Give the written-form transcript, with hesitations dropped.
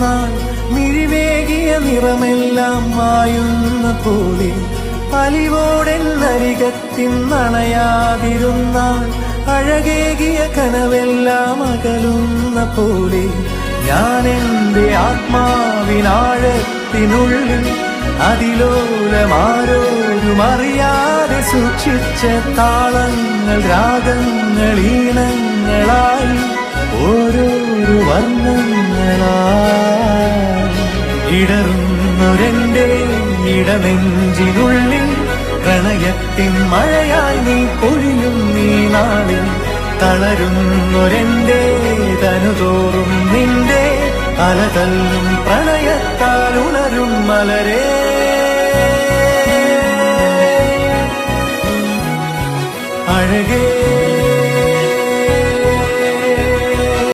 നാൾ മിഴിവേകിയ നിറമെല്ലാം മായുന്ന പോലെ അലിവോടെന്നരികത്തിന്നണയാതിരുന്നാൽ അഴകേകിയ കനവെല്ലാം അകലുന്ന പോലെ ഞാൻ എൻ്റെ ആത്മാവിനാഴത്തിനുള്ളിൽ അതിലോലമാരോരും അറിയാതെ സൂക്ഷിച്ച താളങ്ങൾ രാഗങ്ങൾ ഈണങ്ങളായി ഓരോരോ വർണ്ണങ്ങളായി ഇടറുന്നൊരെന്റെ ഇടനെഞ്ചിനുള്ളിൽ പ്രണയത്തിൻ മഴയായി നീ പൊഴിയും നീ നാളിൽ തളരുന്നൊരെന്റെ തനുതോറും നിന്റെ അലതല്ലും പ്രണയത്താൽ ഉണരും മലരേ അഴകേ